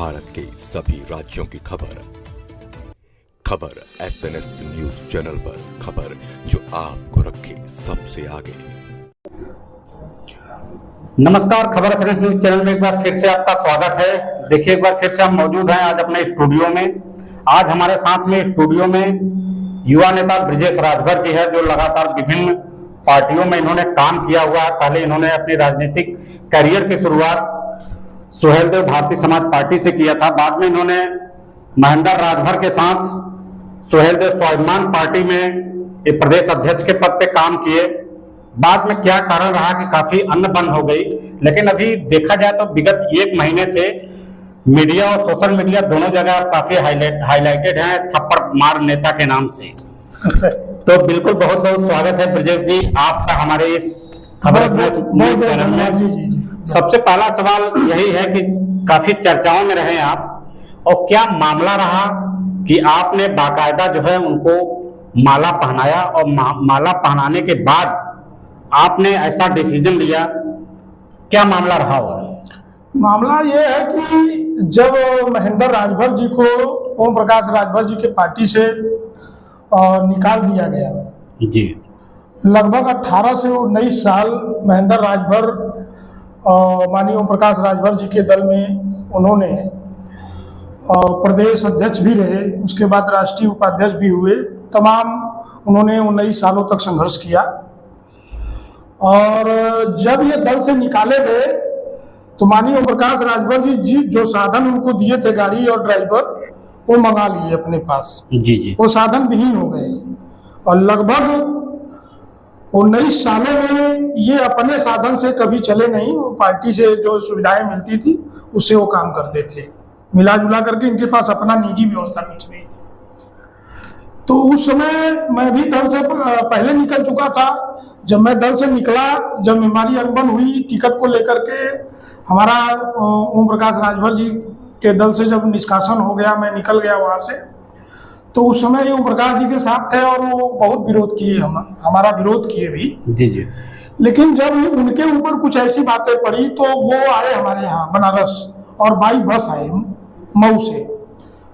भारत के सभी राज्यों की खबर SNS न्यूज चैनल पर, खबर जो आपको रखे सबसे आगे। नमस्कार, खबर SNS न्यूज चैनल में एक बार फिर से आपका स्वागत है। देखिए, एक बार फिर से हम मौजूद हैं आज अपने स्टूडियो में। आज हमारे साथ में स्टूडियो में युवा नेता ब्रिजेश राजभर जी है, जो लगातार विभिन्न पार्टियों में इन्होंने काम किया हुआ है। पहले इन्होंने अपनी राजनीतिक करियर की शुरुआत सुहेलदेव भारतीय समाज पार्टी से किया था। बाद में इन्होंने महेंद्र राजभर के साथ सुहेलदेव स्वाभिमान पार्टी में एक प्रदेश अध्यक्ष के पद पे काम किए। बाद में क्या कारण रहा कि काफी अन्न बंद हो गई, लेकिन अभी देखा जाए तो विगत एक महीने से मीडिया और सोशल मीडिया दोनों जगह काफी हाईलाइटेड हैं थप्पड़ मार नेता के नाम से। तो बिल्कुल बहुत बहुत स्वागत है ब्रिजेश जी आपका हमारे इस खबर चैनल में। सबसे पहला सवाल यही है कि काफी चर्चाओं में रहे आप, और क्या मामला रहा कि आपने बाकायदा जो है उनको माला पहनाया, और माला पहनाने के बाद आपने ऐसा डिसीजन लिया, क्या मामला रहा हुआ? मामला ये है कि जब महेंद्र राजभर जी को ओम प्रकाश राजभर जी के पार्टी से निकाल दिया गया जी, लगभग 18 से 19 साल महेंद्र राजभर माननीय ओम प्रकाश राजभर जी के दल में उन्होंने प्रदेश अध्यक्ष भी रहे, उसके बाद राष्ट्रीय उपाध्यक्ष भी हुए। तमाम उन्होंने 19 सालों तक संघर्ष किया, और जब ये दल से निकाले गए तो माननीय ओम प्रकाश राजभर जी जो साधन उनको दिए थे, गाड़ी और ड्राइवर, वो मंगा लिए अपने पास। जी, वो साधन विहीन हो गए, और लगभग 19 सालों में ये अपने साधन से कभी चले नहीं। वो पार्टी से जो सुविधाएं मिलती थी उससे वो काम करते थे, मिला जुला करके। इनके पास अपना निजी व्यवस्था कुछ नहीं थी। तो उस समय मैं भी दल से पहले निकल चुका था। जब मैं दल से निकला, जब हमारी अनबन हुई टिकट को लेकर के, हमारा ओम प्रकाश राजभर जी के दल से जब निष्कासन हो गया, मैं निकल गया वहां से, तो उस समय ओम प्रकाश जी के साथ थे और वो बहुत विरोध किए, हमारा विरोध किए भी। जी। लेकिन जब उनके ऊपर कुछ ऐसी बातें पड़ी तो वो आए हमारे यहाँ बनारस, और बाई बस आए मऊ से।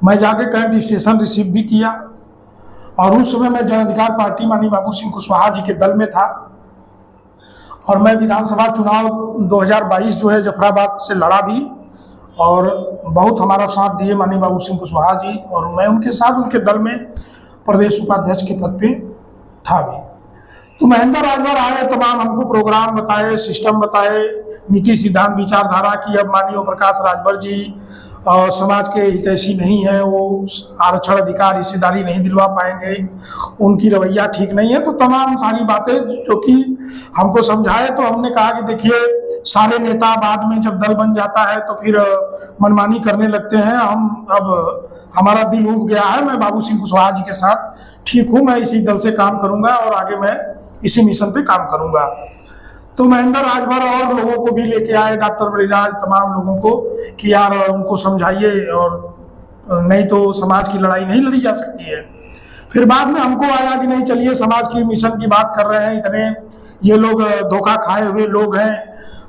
मैं जाके कैंट स्टेशन रिसीव भी किया, और उस समय मैं जन अधिकार पार्टी माननीय बाबू सिंह कुशवाहा जी के दल में था, और मैं विधानसभा चुनाव 2022 जो है जफराबाद से लड़ा भी, और बहुत हमारा साथ दिए माननीय बाबू सिंह कुशवाहा जी, और मैं उनके साथ उनके दल में प्रदेश उपाध्यक्ष के पद पे था भी। तो महेंद्र राजभर आए, तमाम हमको प्रोग्राम बताए, सिस्टम बताए, नीति सिद्धांत विचारधारा की। अब माननीय ओम प्रकाश राजभर जी समाज के हितैषी नहीं है, वो आरक्षण अधिकार हिस्सेदारी नहीं दिलवा पाएंगे, उनकी रवैया ठीक नहीं है। तो तमाम सारी बातें जो कि हमको समझाए, तो हमने कहा कि देखिए, सारे नेता बाद में जब दल बन जाता है तो फिर मनमानी करने लगते हैं। अब हमारा दिल उब गया है, मैं बाबू सिंह कुशवाहा जी के साथ ठीक हूँ, मैं इसी दल से काम करूंगा और आगे मैं इसी मिशन पे काम करूंगा। तो महेंद्र राजभर और लोगों को भी लेके आए, डॉक्टर बलिराज, तमाम लोगों को, कि यार उनको समझाइए, और नहीं तो समाज की लड़ाई नहीं लड़ी जा सकती है। फिर बाद में हमको आया कि नहीं, चलिए समाज की मिशन की बात कर रहे हैं, इतने ये लोग धोखा खाए हुए लोग हैं,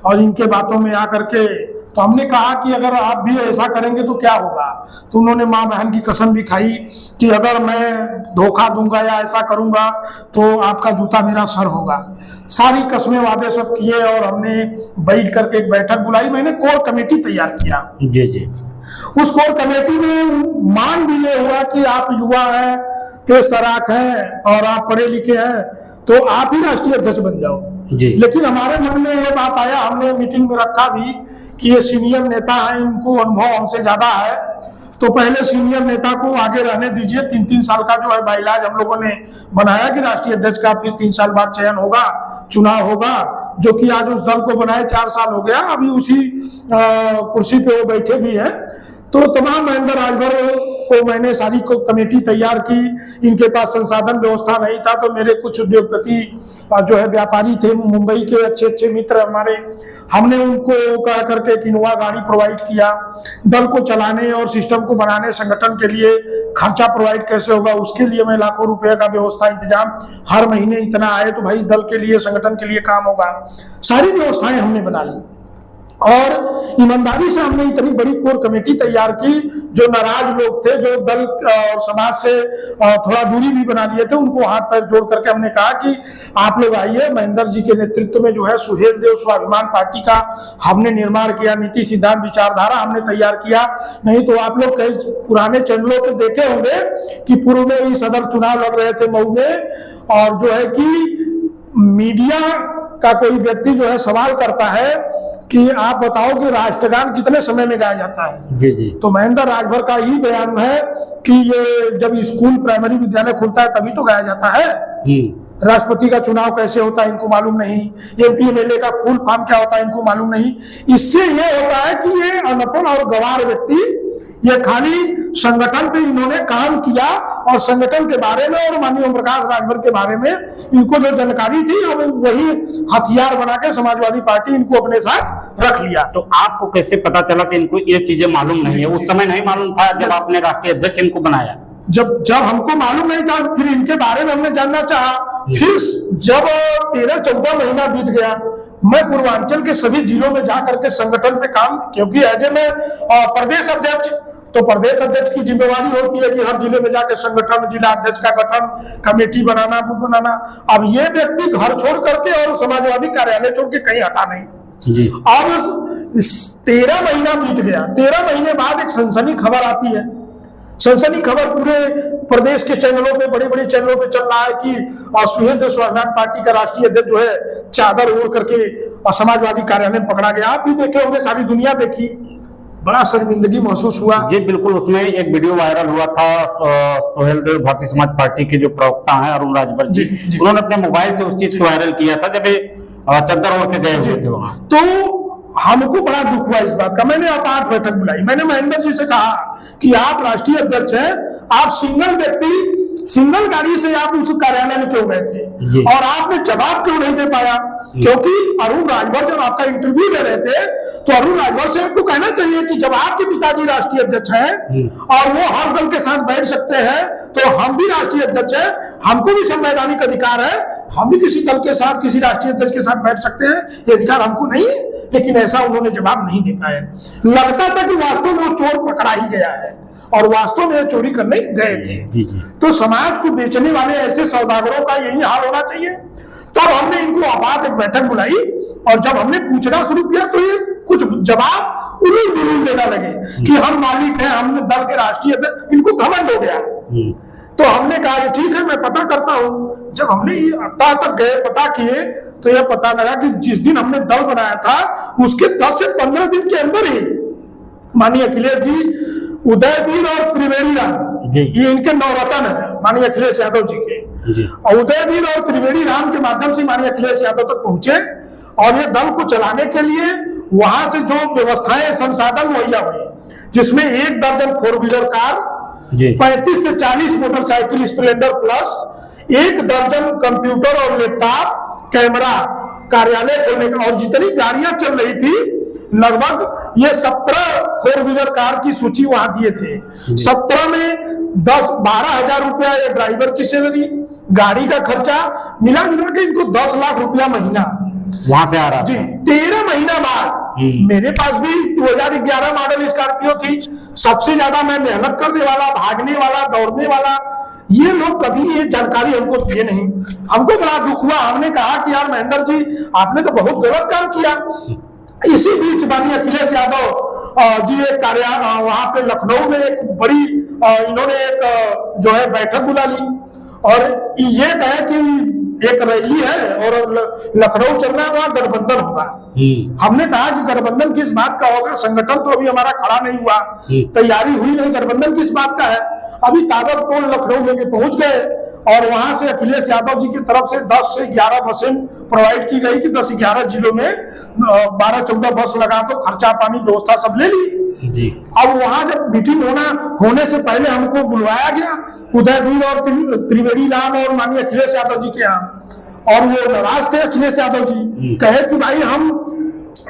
और इनके बातों में आकर के, तो हमने कहा कि अगर आप भी ऐसा करेंगे तो क्या होगा। तो उन्होंने माँ बहन की कसम भी खाई कि अगर मैं धोखा दूंगा या ऐसा करूंगा तो आपका जूता मेरा सर होगा। सारी कसमें वादे सब किए, और हमने बैठ करके एक बैठक बुलाई। मैंने कोर कमेटी तैयार किया। जी। उस कोर कमेटी में मान भी ये हुआ कि आप युवा हैं, तेज तराक हैं, और आप पढ़े लिखे हैं, तो आप ही राष्ट्रीय अध्यक्ष बन जाओ जी। लेकिन हमारे मन में ये बात आया, हमने मीटिंग में रखा भी कि ये सीनियर नेता हैं, इनको अनुभव हमसे ज्यादा है, तो पहले सीनियर नेता को आगे रहने दीजिए। 3-3 साल का जो है बाइलाज हम लोगों ने बनाया कि राष्ट्रीय अध्यक्ष का फिर 3 साल बाद चयन होगा, चुनाव होगा, जो कि आज उस दल को बनाए 4 साल हो गया, अभी उसी कुर्सी पे वो बैठे भी हैं। तो तमाम महेंद्र राजभर को मैंने सारी कमेटी तैयार की। इनके पास संसाधन व्यवस्था नहीं था, तो मेरे कुछ उद्योगपति जो है व्यापारी थे मुंबई के, अच्छे मित्र हमारे, हमने उनको कह करके एक इनोवा गाड़ी प्रोवाइड किया। दल को चलाने और सिस्टम को बनाने, संगठन के लिए खर्चा प्रोवाइड कैसे होगा, उसके लिए मैं लाखों रुपए का व्यवस्था इंतजाम, हर महीने इतना आए तो भाई दल के लिए, संगठन के लिए काम होगा, सारी व्यवस्थाएं हमने बना ली। और ईमानदारी से हमने इतनी बड़ी कोर कमेटी तैयार की। जो नाराज लोग थे, जो दल और समाज से थोड़ा दूरी भी बना लिए थे, उनको हाथ पैर जोड़ करके हमने कहा कि आप लोग आइए, महेंद्र जी के नेतृत्व में जो है सुहेल देव स्वाभिमान पार्टी का हमने निर्माण किया, नीति सिद्धांत विचारधारा हमने तैयार किया। नहीं तो आप लोग कई पुराने चैनलों पे देखे होंगे कि पूर्व में ही सदर चुनाव लड़ रहे थे मऊ में, और जो है कि मीडिया का कोई व्यक्ति जो है सवाल करता है कि आप बताओ कि राष्ट्रगान कितने समय में गाया जाता है। जी जी। तो महेंद्र राजभर का ही बयान है कि ये जब स्कूल प्राइमरी विद्यालय खुलता है तभी तो गाया जाता है। राष्ट्रपति का चुनाव कैसे होता है इनको मालूम नहीं, एमपी एमएलए का फुल फॉर्म क्या होता है इनको मालूम नहीं। इससे ये होता है कि ये अनपढ़ और गंवार व्यक्ति, ये खाली संगठन पे इन्होंने काम किया और संगठन के बारे में और माननीय ओम प्रकाश राजभर के बारे में इनको जो जानकारी थी अब वही हथियार बना के समाजवादी पार्टी इनको अपने साथ रख लिया। तो आपको कैसे पता चला कि इनको ये चीजें मालूम नहीं है? उस समय नहीं मालूम था जब आपने राष्ट्रीय अध्यक्ष इनको बनाया? जब हमको मालूम नहीं था, फिर इनके बारे में हमने जानना चाहा। फिर जब 13-14 महीना बीत गया, मैं पूर्वांचल के सभी जिलों में जाकर के संगठन पे काम, क्योंकि एज में प्रदेश अध्यक्ष, तो प्रदेश अध्यक्ष की जिम्मेवारी होती है कि हर जिले में जाकर संगठन, जिला अध्यक्ष का गठन, कमेटी बनाना, बूथ बनाना। अब ये व्यक्ति घर छोड़ करके और समाजवादी कार्यालय छोड़ के कहीं हटा नहीं जी। अब 13 महीना बीत गया, 13 महीने बाद एक सनसनी खबर आती है। सनसनी खबर पूरे प्रदेश के चैनलों पे, बड़े बड़े चैनलों पे चल रहा है कि सुहेल देव स्वाभिमान पार्टी का राष्ट्रीय अध्यक्ष जो है चादर ओढ़ करके समाजवादी कार्यालय में पकड़ा गया। आप भी देखे होंगे, सारी दुनिया देखी, बड़ा शर्मिंदगी महसूस हुआ जी। बिल्कुल, उसमें एक वीडियो वायरल हुआ था, सुहेल देव भारतीय समाज पार्टी के जो प्रवक्ता हैं अरुण राजभर जी, उन्होंने अपने मोबाइल से उस चीज को वायरल किया था जब चादर ओढ़ के गए हुए थे वहां। तो हमको बड़ा दुख हुआ इस बात का। मैंने आपात बैठक बुलाई, मैंने महेंद्र जी से कहा कि आप राष्ट्रीय अध्यक्ष हैं, आप सिंगल व्यक्ति, सिंगल गाड़ी से आप उस कार्यालय में क्यों गए थे और आपने जवाब क्यों नहीं दे पाया? क्योंकि अरुण राजभर जब आपका इंटरव्यू ले रहे थे तो अरुण राजभर से आपको कहना चाहिए कि जब आपके पिताजी राष्ट्रीय अध्यक्ष हैं और वो हर दल के साथ बैठ सकते हैं तो हम भी राष्ट्रीय अध्यक्ष हैं, हमको भी संवैधानिक अधिकार है, हम भी किसी दल के साथ, किसी राष्ट्रीय अध्यक्ष के साथ बैठ सकते हैं, ये अधिकार हमको नहीं है। लेकिन ऐसा उन्होंने जवाब नहीं दे पाया। लगता था कि वास्तव में वो चोर पकड़ा ही गया है और वास्तव में चोरी करने गए थे। जी जी। तो समाज को बेचने वाले ऐसे सौदागरों का यही हाल होना चाहिए। तब हमने इनको आपात एक बैठक बुलाई और जब हमने पूछना शुरू किया तो ये कुछ जवाब उन्हें जरूर देना लगे कि हम मालिक हैं, हम दल के राष्ट्रीय अध्यक्ष, इनको घमंड हो गया। तो हमने कहा ठीक है, मैं पता करता हूं। जब हमने हफ्ता तक गए, पता किए, तो यह पता लगा कि जिस दिन हमने दल बनाया था उसके 10 से 15 दिन के अंदर ही माननीय अखिलेश जी, उदयवीर और त्रिवेणी राम, ये इनके नवरत्न है माननीय अखिलेश यादव जी के, और उदयवीर और त्रिवेणी राम के माध्यम से माननीय अखिलेश यादव तक पहुंचे और ये दल को चलाने के लिए वहां से जो व्यवस्थाएं, संसाधन मुहैया हुए, जिसमें 1 दर्जन 4 व्हीलर कार, 35 से 40 मोटरसाइकिल स्प्लेंडर प्लस 1 दर्जन कंप्यूटर और लैपटॉप, कैमरा, कार्यालय खोलने का, और जितनी गाड़ियां चल रही थी लगभग ये 17 4 व्हीलर कार की सूची वहां दिए थे। 17 में 10-12 हजार रुपया ये ड्राइवर की सैलरी, गाड़ी का खर्चा मिला जुला के इनको 10 लाख रुपया महीना वहां से आ रहा जी। 13 महीना बाद मेरे पास भी 2011 मॉडल स्कॉर्पियो थी। सबसे ज्यादा मैं मेहनत करने वाला, भागने वाला, दौड़ने वाला, ये लोग कभी ये जानकारी हमको दिए नहीं। हमको बड़ा दुख हुआ। हमने कहा कि यार महेंद्र जी, आपने तो बहुत गलत काम किया। इसी बीच माननीय अखिलेश यादव जी एक वहां पे लखनऊ में एक बड़ी इन्होंने एक जो है बैठक बुला ली और ये कहे कि एक रैली है और लखनऊ चल रहा है, वहां गठबंधन होगा। हमने कहा कि गठबंधन किस बात का होगा, संगठन तो अभी हमारा खड़ा नहीं हुआ, तैयारी हुई नहीं, गठबंधन किस बात का है। अभी ताबड़तोड़ लखनऊ लेके पहुंच गए और वहां से अखिलेश यादव जी की तरफ से 10 से 11 बसें प्रोवाइड की गई कि 10-11 जिलों में 12-14 बस लगा दो, खर्चा पानी व्यवस्था सब ले ली जी। अब वहां जब मीटिंग होने से पहले हमको बुलवाया गया उदयवीर और त्रिवेणी राम और माननीय अखिलेश यादव जी के यहाँ, और वो नाराज थे अखिलेश यादव जी, कहे कि भाई हम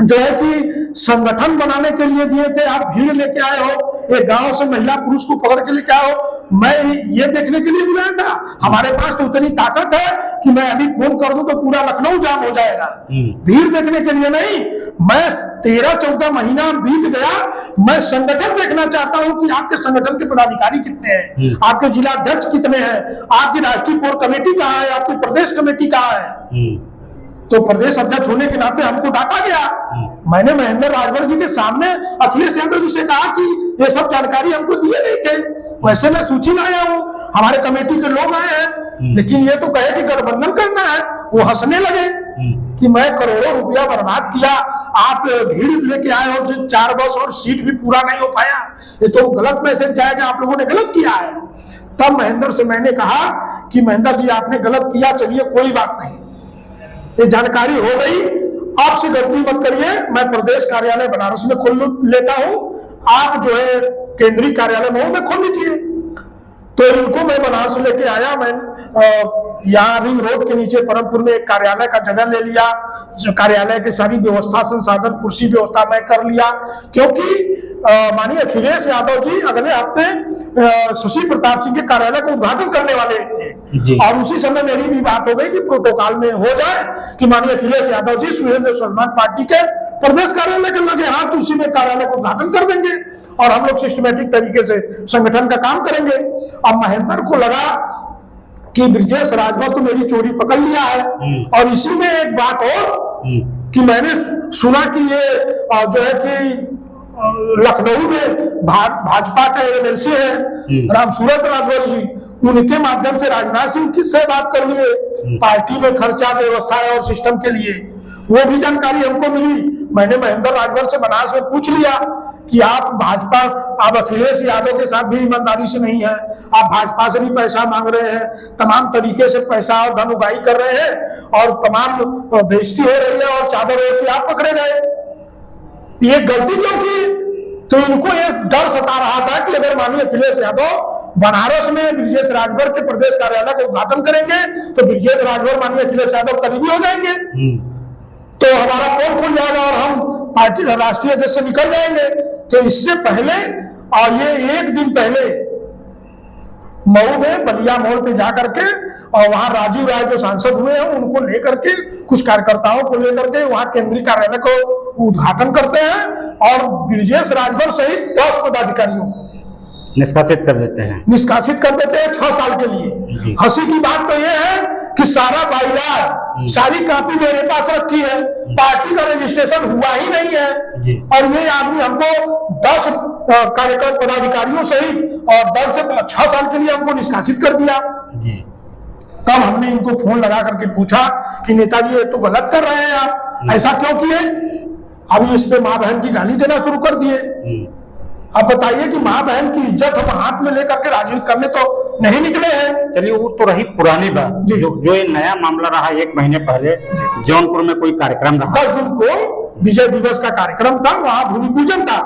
जो है कि संगठन बनाने के लिए दिए थे, आप भीड़ लेके आए हो, एक गांव से महिला पुरुष को पकड़ के लेके आए हो, मैं ये देखने के लिए बुलाया था। हमारे पास तो उतनी ताकत है कि मैं अभी फोन कर दूं तो पूरा लखनऊ जाम हो जाएगा। भीड़ देखने के लिए नहीं, मैं 13-14 महीना बीत गया, मैं संगठन देखना चाहता हूं कि आपके संगठन के पदाधिकारी कितने हैं, आपके जिला अध्यक्ष कितने हैं, आपकी राष्ट्रीय कोर कमेटी कहाँ है, आपकी प्रदेश कमेटी कहाँ है। तो प्रदेश अध्यक्ष होने के नाते हमको डांटा गया। मैंने महेंद्र राजभर जी के सामने अखिलेश यादव जी से कहा कि ये सब जानकारी हमको दिए नहीं थे, वैसे मैं सूची लाया हूँ, हमारे कमेटी के लोग आए हैं, लेकिन ये तो कहे कि गठबंधन करना है। वो हंसने लगे कि मैं करोड़ों रुपया बर्बाद किया, आप भीड़ लेके आए हो, जो 4 बस और सीट भी पूरा नहीं हो पाया, ये तो गलत मैसेज जाएगा, आप लोगों ने गलत किया है। तब महेंद्र से मैंने कहा कि महेंद्र जी आपने गलत किया, चलिए कोई बात नहीं, ये जानकारी हो गई, आपसे गलती मत करिए, मैं प्रदेश कार्यालय बनारस में खोल लेता हूं, आप जो है केंद्रीय कार्यालय मऊ में खोल लीजिए। तो इनको मैं बनारस लेके आया, मैं यहाँ रिंग रोड के नीचे परमपुर में एक कार्यालय का जगह ले लिया, कार्यालय की सारी व्यवस्था, संसाधन, कुर्सी व्यवस्था मैं कर लिया, क्योंकि माननीय अखिलेश यादव जी अगले हफ्ते शशि प्रताप सिंह के कार्यालय का उद्घाटन करने वाले थे, और उसी समय मेरी भी बात हो गई कि प्रोटोकॉल में हो जाए कि माननीय अखिलेश यादव जी सुहेलदेव स्वाभिमान पार्टी के प्रदेश कार्यालय के लगे हाथ उसी में कार्यालय का उद्घाटन कर देंगे और हम लोग सिस्टमेटिक तरीके से संगठन का काम करेंगे। अब महेंद्र को लगा कि ब्रिजेश राजभर तो मेरी चोरी पकड़ लिया है, और इसी में एक बात और कि मैंने सुना कि ये जो है कि लखनऊ में भाजपा का एमएलसी है रामसूरत राजभर जी, उनके माध्यम से राजनाथ सिंह से बात कर लिए पार्टी में खर्चा व्यवस्था और सिस्टम के लिए, वो भी जानकारी हमको मिली। मैंने महेंद्र राजभर से बनारस में पूछ लिया कि आप भाजपा, आप अखिलेश यादव के साथ भी ईमानदारी से नहीं है, आप भाजपा से भी पैसा मांग रहे हैं, तमाम तरीके से पैसा और धन उगाही कर रहे हैं और तमाम बेइज्जती हो रही है और चादर ओढ़ के आप पकड़े गए, ये गलती क्यों की? तो इनको ये डर सता रहा था कि अगर माननीय अखिलेश यादव बनारस में ब्रिजेश राजभर के प्रदेश कार्यालय का उद्घाटन करेंगे तो ब्रिजेश राजभर माननीय अखिलेश यादव करीबी हो जाएंगे, तो हमारा पोल खुल जाएगा और हम पार्टी राष्ट्रीय अध्यक्ष से निकल जाएंगे। तो इससे पहले, और ये एक दिन पहले मऊ में बलिया मोड़ पे जाकर के और वहां राजू राय जो सांसद हुए हैं उनको लेकर के, कुछ कार्यकर्ताओं को लेकर के वहां केंद्रीय कार्यालय को उद्घाटन करते हैं और ब्रिजेश राजभर सहित 10 पदाधिकारियों को निष्कासित कर देते हैं, 6 साल के लिए। हंसी की बात तो यह है कि सारा बाइलाज, सारी कॉपी मेरे पास रखी है, पार्टी का रजिस्ट्रेशन हुआ ही नहीं है, और ये आदमी हमको 10 कार्यक्रम पदाधिकारियों सहित और 10 से 6 साल के लिए हमको निष्कासित कर दिया। तब हमने इनको फोन लगा करके पूछा कि नेताजी ये तो गलत कर रहे हैं आप, ऐसा क्यों किए? अभी इस पे माँ बहन की गाली देना शुरू कर दिए। अब बताइए कि माँ बहन की इज्जत हम हाथ में लेकर के राजनीति करने तो नहीं निकले हैं। चलिए वो तो रही पुरानी बात, जो ये नया मामला रहा 1 महीने पहले जौनपुर में कोई कार्यक्रम रहा, 10 जून को विजय दिवस का कार्यक्रम था, वहां भूमि पूजन था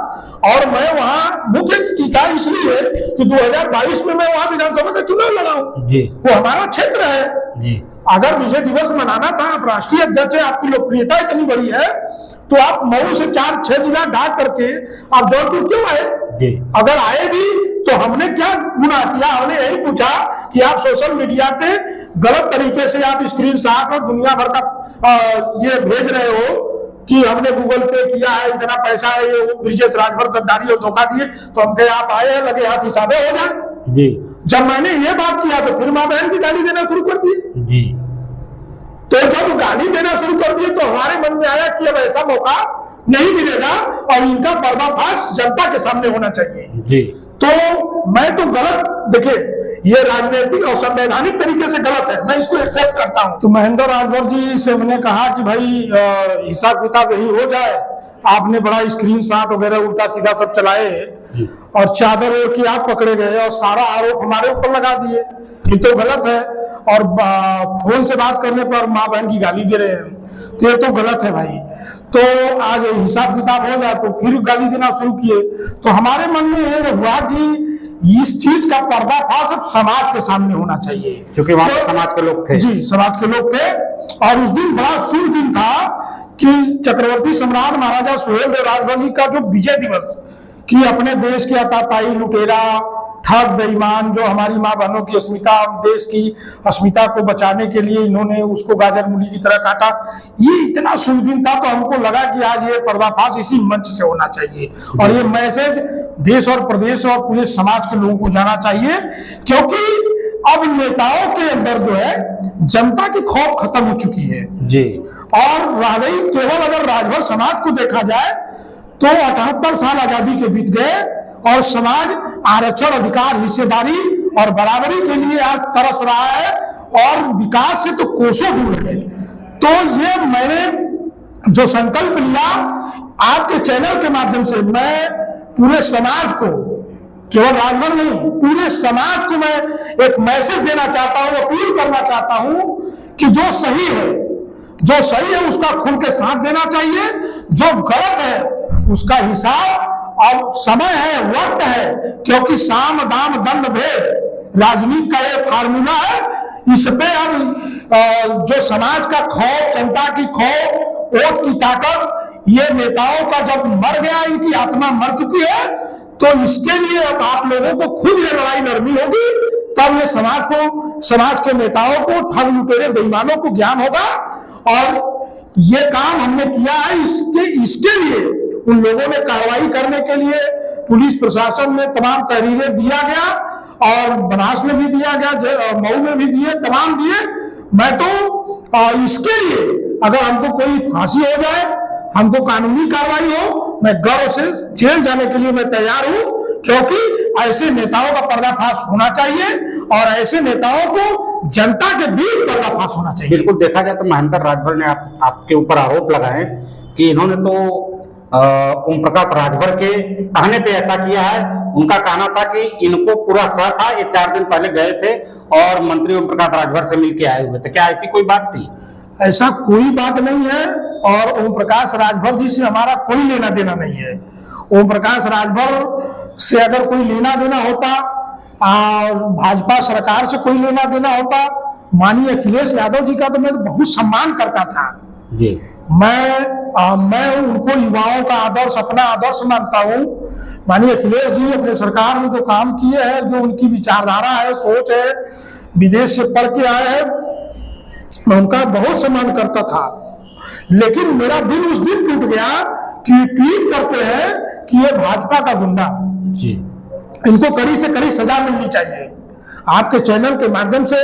और मैं वहां मुख्य अतिथि था, इसलिए कि 2022 में मैं वहां विधानसभा का चुनाव लगाऊं, वो हमारा क्षेत्र है। अगर विजय दिवस मनाना था, आप राष्ट्रीय अध्यक्ष है, आपकी लोकप्रियता इतनी बड़ी है, तो आप मऊ से 4-6 जिला ढाक करके आप जौनपुर क्यों आए? अगर आए भी तो हमने क्या गुनाह किया? हमने यही पूछा कि आप सोशल मीडिया पे गलत तरीके से आप स्क्रीनशॉट और दुनिया भर का ये भेज रहे हो कि हमने गूगल पे किया है, इतना पैसा है, ये ब्रिजेश राजभर गद्दारी और धोखा दिए, तो हम कहे आप आए हैं, लगे हाथ हिसाबे हो जाए। जब मैंने ये बात किया तो फिर माँ बहन की गाली देना शुरू कर दी। तो जब गाली देना शुरू कर दिए तो हमारे मन में आया कि अब ऐसा मौका नहीं मिलेगा और इनका पर्दाफाश जनता के सामने होना चाहिए। तो मैं तो गलत, देखिए ये राजनीतिक और संवैधानिक तरीके से गलत है, मैं इसको एक्सेप्ट करता हूं। तो महेंद्र राजभर जी से मैंने कहा कि भाई हिसाब किताब यही हो जाए, आपने बड़ा स्क्रीनशॉट वगैरह उल्टा सीधा सब चलाए और चादर ओढ़ के आप पकड़े गए और सारा आरोप हमारे ऊपर लगा दिए, ये तो गलत है। और फोन से बात करने पर माँ बहन की गाली दे रहे हैं, तो ये तो गलत है भाई। तो आज हिसाब किताब हो गया तो फिर गाली देना शुरू किए, तो हमारे मन में ये हुआ कि इस चीज का पर्दाफाश अब समाज के सामने होना चाहिए, क्योंकि वहां तो समाज के लोग थे। जी, समाज के लोग थे। और उस दिन बड़ा शुभ दिन था कि चक्रवर्ती सम्राट महाराजा सुहेलदेव राजभर का जो विजय दिवस, कि अपने देश के अताताई लुटेरा ठग बेईमान, जो हमारी माँ बहनों की अस्मिता, देश की अस्मिता को बचाने के लिए इन्होंने उसको गाजर मूली की तरह काटा। ये इतना शुभ दिन था, तो हमको लगा कि आज ये पर्दाफाश इसी मंच से होना चाहिए और ये मैसेज देश और प्रदेश और पूरे समाज के लोगों को जाना चाहिए, क्योंकि अब नेताओं के अंदर जो है जनता की खौफ खत्म हो चुकी है जी। और रह गई केवल, अगर राजभर समाज को देखा जाए तो 78 साल आजादी के बीत गए और समाज आरक्षण, अधिकार, हिस्सेदारी और बराबरी के लिए आज तरस रहा है और विकास से तो कोसों दूर है। तो ये मैंने जो संकल्प लिया आपके चैनल के माध्यम से, मैं पूरे समाज को, केवल राजभर नहीं, पूरे समाज को मैं एक मैसेज देना चाहता हूं, अपील करना चाहता हूं कि जो सही है उसका खुल के साथ देना चाहिए, जो गलत है उसका हिसाब और समय है, वक्त है, क्योंकि साम दाम दंड भेद राजनीति का एक फार्मूला है। इस पे अब जो समाज का खौफ, जनता की खौफ, वोट की ताकत, ये नेताओं का जब मर गया, इनकी आत्मा मर चुकी है, तो इसके लिए अब आप लोगों को खुद ये लड़ाई लड़नी होगी, तब ये समाज के नेताओं को, ठग लुटेरे बेईमानों को ज्ञान होगा। और ये काम हमने किया है, इसके लिए उन लोगों ने कार्रवाई करने के लिए पुलिस प्रशासन में तमाम तहरीरें दिया गया और बनास में भी दिया गया, मऊ में भी दिए, तमाम दिए। मैं तो इसके लिए अगर हमको कोई फांसी हो जाए, हमको कानूनी कार्रवाई हो, मैं गर्व से जेल जाने के लिए मैं तैयार हूं, क्योंकि ऐसे नेताओं का पर्दाफाश होना चाहिए और ऐसे नेताओं को जनता के बीच पर्दाफाश होना चाहिए। बिल्कुल, देखा जाए तो महेंद्र राजभर ने आपके ऊपर आरोप लगाए कि इन्होंने तो ओम प्रकाश राजभर के कहने पे ऐसा किया है। उनका कहना था कि इनको पूरा शक था, ये 4 दिन पहले गए थे और मंत्री ओम प्रकाश राजभर से मिलकर आए हुए थे। क्या ऐसी कोई बात थी? ऐसा कोई बात नहीं है और ओम प्रकाश राजभर जी से हमारा कोई लेना देना नहीं है। ओम प्रकाश राजभर से अगर कोई लेना देना होता और भाजपा सरकार से कोई लेना देना होता, माननीय अखिलेश यादव जी का तो मैं बहुत सम्मान करता था जी। मैं उनको युवाओं का आदर्श, अपना आदर्श मानता हूँ। माननीय अखिलेश जी अपने सरकार में जो काम किए हैं, जो उनकी विचारधारा है, सोच है, विदेश से पढ़ के आए हैं, मैं उनका बहुत सम्मान करता था। लेकिन मेरा दिल उस दिन टूट गया कि ट्वीट करते हैं कि ये भाजपा का गुंडा जी, इनको कड़ी से कड़ी सजा मिलनी चाहिए। आपके चैनल के माध्यम से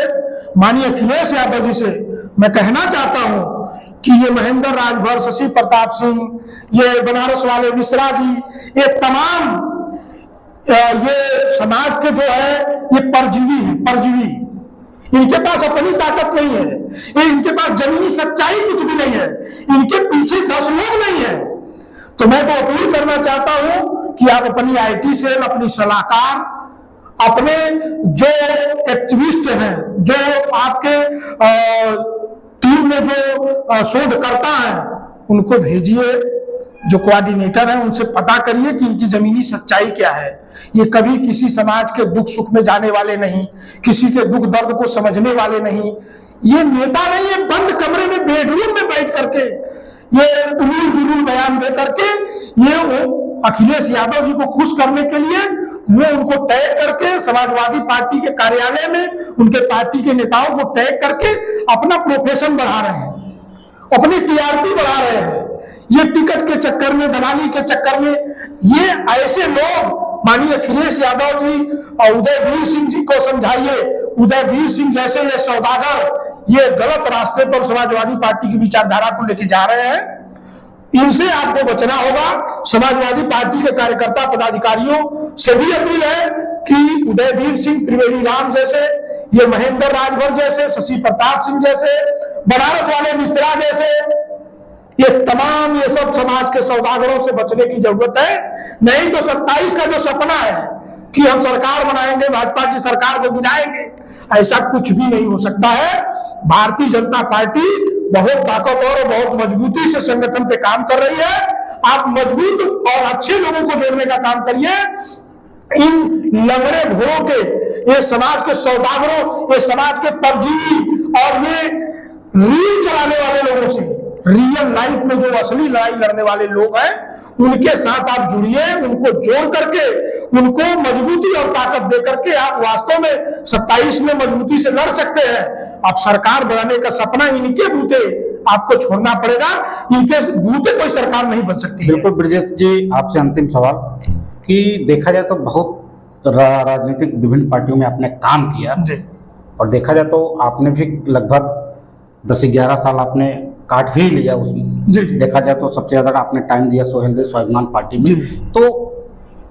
माननीय अखिलेश यादव जी से मैं कहना चाहता हूं कि ये महेंद्र राजभर, शशि प्रताप सिंह, ये बनारस वाले मिश्रा जी, ये तमाम ये समाज के जो है ये परजीवी हैं, परजीवी। इनके पास अपनी ताकत नहीं है, ये इनके पास जमीनी सच्चाई कुछ भी नहीं है, इनके पीछे 10 लोग नहीं है। तो मैं तो अपील करना चाहता हूं कि आप अपनी IT सेल, अपनी सलाहकार, अपने जो एक्टिविस्ट हैं, जो आपके टीम में जो शोधकर्ता हैं, उनको भेजिए, जो कोऑर्डिनेटर हैं उनसे पता करिए कि इनकी जमीनी सच्चाई क्या है। ये कभी किसी समाज के दुख सुख में जाने वाले नहीं, किसी के दुख दर्द को समझने वाले नहीं। ये नेता नहीं है, बंद कमरे में बेडरूम में बैठ करके ये उलूल जुलूल बयान दे करके ये अखिलेश यादव जी को खुश करने के लिए वो उनको टैग करके समाजवादी पार्टी के कार्यालय में उनके पार्टी के नेताओं को टैग करके अपना प्रोफेशन बढ़ा रहे हैं, अपनी TRP बढ़ा रहे हैं। ये टिकट के चक्कर में, दलाली के चक्कर में, ये ऐसे लोग, माननीय अखिलेश यादव जी और उदयवीर सिंह जी को समझाइए। उदयवीर सिंह जैसे ये सौदागर ये गलत रास्ते पर समाजवादी पार्टी की विचारधारा को लेके जा रहे हैं, इनसे आपको बचना होगा। समाजवादी पार्टी के कार्यकर्ता पदाधिकारियों से भी अपील है कि उदयवीर सिंह, त्रिवेणी राम जैसे, ये महेंद्र राजभर जैसे, शशि प्रताप सिंह जैसे, बनारस वाले मिश्रा जैसे, ये तमाम ये सब समाज के सौदागरों से बचने की जरूरत है। नहीं तो 27 का जो सपना है कि हम सरकार बनाएंगे, भाजपा की सरकार को गिराएंगे, ऐसा कुछ भी नहीं हो सकता है। भारतीय जनता पार्टी बहुत ताकतवर और बहुत मजबूती से संगठन पे काम कर रही है। आप मजबूत और अच्छे लोगों को जोड़ने का काम करिए। इन लंगड़े घोड़ों के, ये समाज के सौदागरों, ये समाज के परजीवी और ये रील चलाने वाले लोगों से रियल लाइफ में जो असली लड़ाई लड़ने वाले लोग हैं उनके साथ आप जुड़िए, उनको जोड़ करके उनको मजबूती और ताकत दे करके आप वास्तव में 27 में मजबूती से लड़ सकते हैं। अब सरकार बनाने का सपना इनके बूते आपको छोड़ना पड़ेगा, इनके बूते कोई सरकार नहीं बन सकती। बिल्कुल ब्रजेश जी, आपसे अंतिम सवाल कि देखा जाए तो बहुत राजनीतिक विभिन्न पार्टियों में आपने काम किया जी, और देखा जाए तो आपने भी लगभग 10-11 साल आपने काट भी लिया उसमें। जी जी, देखा जाए तो सबसे ज्यादा आपने टाइम दिया सोहेलदेव स्वाभिमान पार्टी जी। में। तो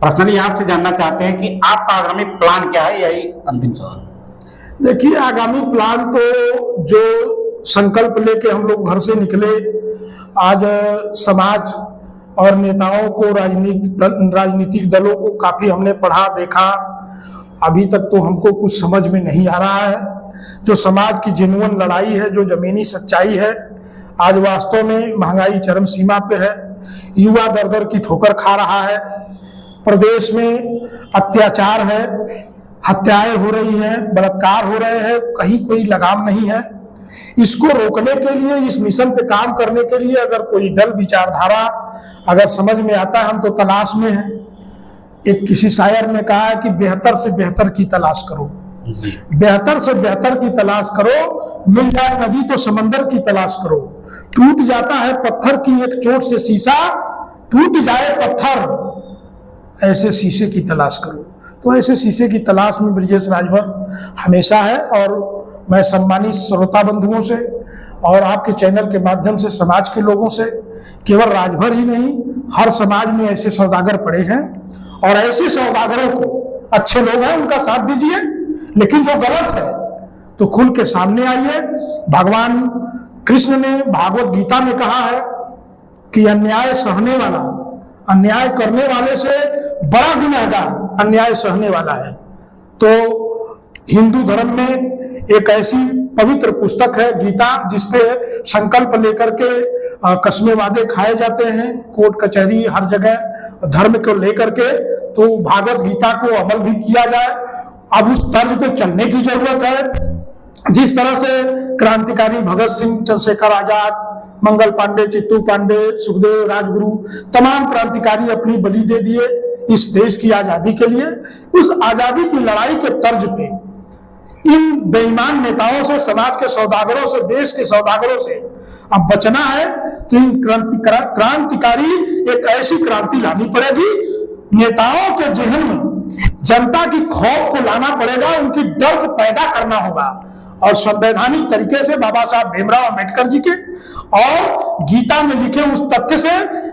पर्सनली आपसे जानना चाहते हैं कि आपका आगामी प्लान क्या है, यही अंतिम सवाल। देखिए, आगामी प्लान तो जो संकल्प लेके हम लोग घर से निकले, आज समाज और नेताओं को, राजनीतिक दलों को काफी हमने पढ़ा देखा। अभी तक तो हमको कुछ समझ में नहीं आ रहा है। जो समाज की जेन्युइन लड़ाई है, जो जमीनी सच्चाई है, आज वास्तव में महंगाई चरम सीमा पे है, युवा दर दर की ठोकर खा रहा है, प्रदेश में अत्याचार है, हत्याएं हो रही हैं, बलात्कार हो रहे हैं, कहीं कोई लगाम नहीं है। इसको रोकने के लिए, इस मिशन पे काम करने के लिए अगर कोई दल, विचारधारा अगर समझ में आता है, हम तो तलाश में हैं। एक किसी शायर ने कहा है कि बेहतर से बेहतर की तलाश करो, बेहतर से बेहतर की तलाश करो, मिल जाए नदी तो समंदर की तलाश करो, टूट जाता है पत्थर की एक चोट से शीशा, टूट जाए पत्थर ऐसे शीशे की तलाश करो। तो ऐसे शीशे की तलाश में ब्रजेश राजभर हमेशा है। और मैं सम्मानित श्रोता बंधुओं से और आपके चैनल के माध्यम से समाज के लोगों से, केवल राजभर ही नहीं, हर समाज में ऐसे सौदागर पड़े हैं और ऐसे सौदागरों को, अच्छे लोग हैं उनका साथ दीजिए, लेकिन जो गलत है तो खुल के सामने आइए। भगवान कृष्ण ने भागवत गीता में कहा है कि अन्याय सहने वाला, अन्याय करने वाले से बड़ा गुनहगार अन्याय सहने वाला है। तो हिंदू धर्म में एक ऐसी पवित्र पुस्तक है गीता, जिसपे संकल्प लेकर के कस्मे वादे खाए जाते हैं, कोर्ट कचहरी हर जगह धर्म को लेकर के। तो भागवत गीता को अमल भी किया जाए। अब उस तर्ज पे चलने की जरूरत है। जिस तरह से क्रांतिकारी भगत सिंह, चंद्रशेखर आजाद, मंगल पांडे, चित्तू पांडे, सुखदेव, राजगुरु, तमाम क्रांतिकारी अपनी बलि दे दिए इस देश की आजादी के लिए, उस आजादी की लड़ाई के तर्ज पे इन बेईमान नेताओं से, समाज के सौदागरों से, देश के सौदागरों से अब बचना है। तो इन क्रांतिकारी एक ऐसी क्रांति लानी पड़ेगी, नेताओं के जहन में जनता की खौफ को लाना पड़ेगा, उनकी डर को पैदा करना होगा। और संवैधानिक तरीके से बाबा साहब भीमराव अंबेडकर जी के और गीता में लिखे उस तथ्य से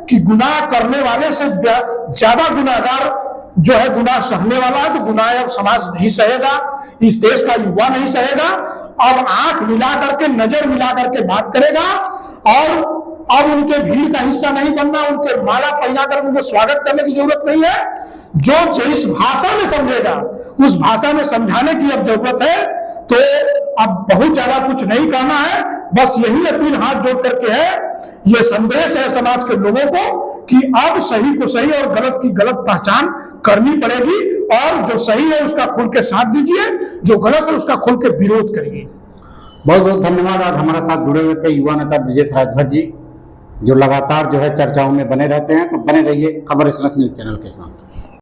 कि गुनाह करने वाले से ज्यादा गुनाहगार जो है गुनाह सहने वाला है, तो गुनाह अब समाज नहीं सहेगा, इस देश का युवा नहीं सहेगा। अब आंख मिला करके, नजर मिला करके बात करेगा और अब उनके भीड़ का हिस्सा नहीं बनना, उनके माला पहना कर उनको स्वागत करने की जरूरत नहीं है। जो जिस भाषा में समझेगा उस भाषा में समझाने की अब जरूरत है। तो अब बहुत ज्यादा कुछ नहीं कहना है, बस यही अपील हाथ जोड़ करके है, ये संदेश है समाज के लोगों को कि अब सही को सही और गलत की गलत पहचान करनी पड़ेगी, और जो सही है उसका खुल के साथ दीजिए, जो गलत है उसका खुल के विरोध करिए। बहुत बहुत धन्यवाद। आज हमारे साथ जुड़े हुए थे युवा नेता ब्रजेश राजभर जी, जो लगातार जो है चर्चाओं में बने रहते हैं। तो बने रहिए खबर एक्सप्रेस न्यूज चैनल के साथ।